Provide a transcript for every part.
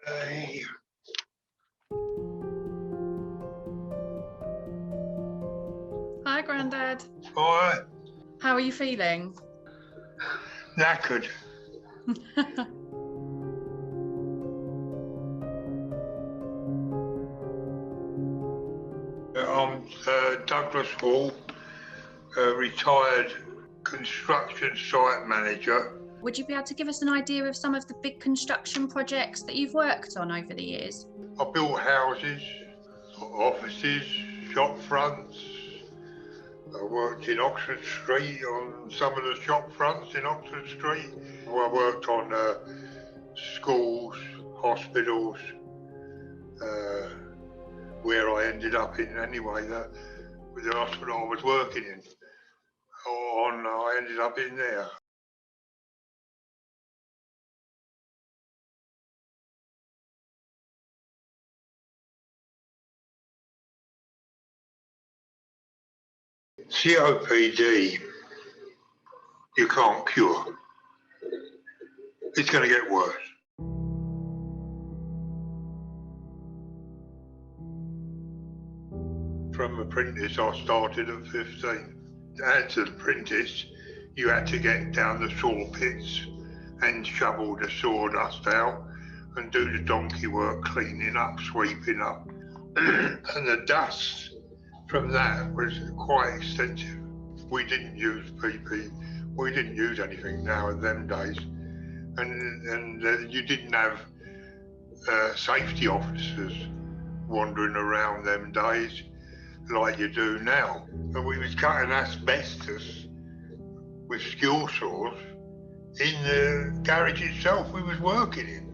Hey. Hi, Grandad. All right. How are you feeling? Knackered. I'm Douglas Hall, retired construction site manager. Would you be able to give us an idea of some of the big construction projects that you've worked on over the years? I built houses, offices, shop fronts. I worked in Oxford Street on some of the shop fronts in Oxford Street. I worked on schools, hospitals, where I ended up in anyway, with the hospital I was working in. I ended up in there. COPD, you can't cure. It's going to get worse. From apprentice, I started at 15. As an apprentice, you had to get down the saw pits and shovel the sawdust out and do the donkey work, cleaning up, sweeping up. And the dust from that was quite extensive. We didn't use PP, we didn't use anything now in them days. And you didn't have safety officers wandering around them days like you do now. And we was cutting asbestos with skill saws in the garage itself we was working in,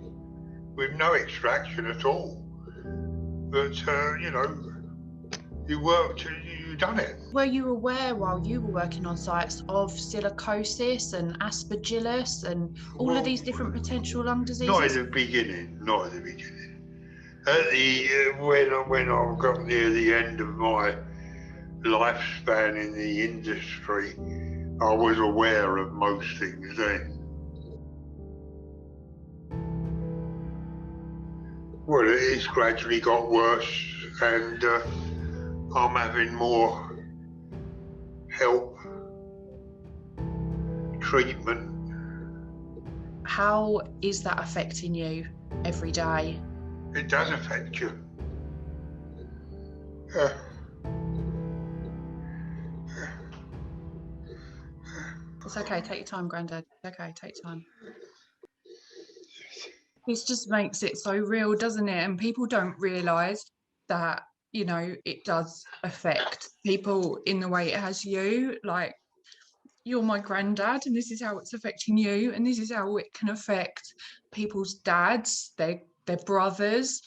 with no extraction at all. But, you worked, you done it. Were you aware while you were working on sites of silicosis and aspergillus and all of these different potential lung diseases? Not at the beginning. At when I got near the end of my lifespan in the industry, I was aware of most things then. Well, it's gradually got worse, and I'm having more help, treatment. How is that affecting you every day? It does affect you. It's okay, take your time, Grandad. It's okay, take your time. This just makes it so real, doesn't it? And people don't realise that, you know, it does affect people in the way it has you. Like, you're my granddad, and this is how it's affecting you, and this is how it can affect people's dads, their brothers,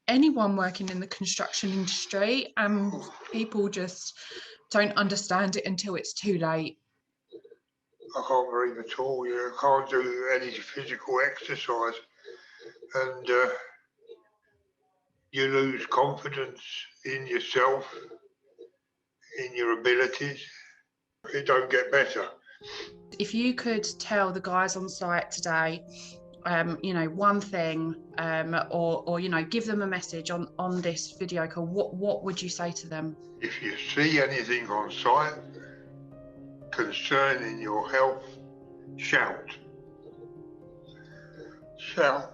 anyone working in the construction industry, and people just don't understand it until it's too late. I can't breathe at all. I can't do any physical exercise, and you lose confidence in yourself, in your abilities. It don't get better. If you could tell the guys on site today, one thing, or give them a message on this video call, what would you say to them? If you see anything on site concerning your health, shout. Shout.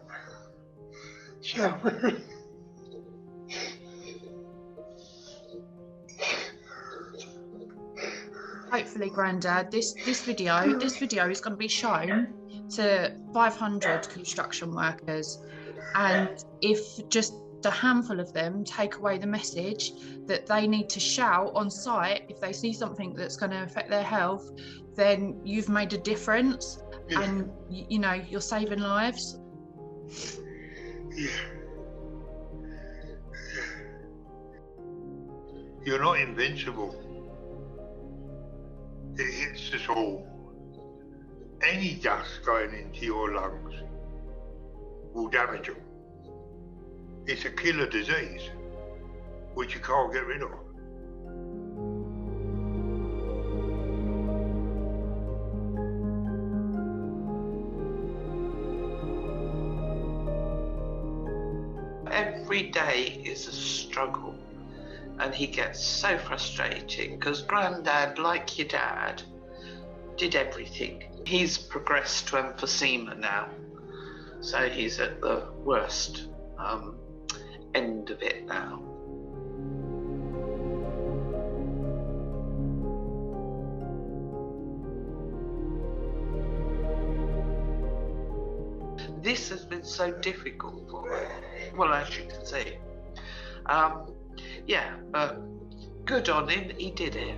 Hopefully, Grandad, this video is going to be shown to 500 construction workers, and if just a handful of them take away the message that they need to shout on site if they see something that's going to affect their health, then you've made a difference. Yeah. And you're saving lives. Yeah. You're not invincible. It hits us all. Any dust going into your lungs will damage them. It's a killer disease, which you can't get rid of. every day is a struggle. And he gets so frustrated because Granddad, like your dad, did everything. He's progressed to emphysema now, so he's at the worst end of it now. This has been so difficult for him. Well, as you can see. Yeah, but good on him, he did it.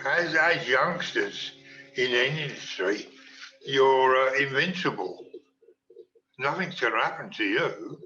As youngsters in any industry, you're invincible. Nothing's going to happen to you.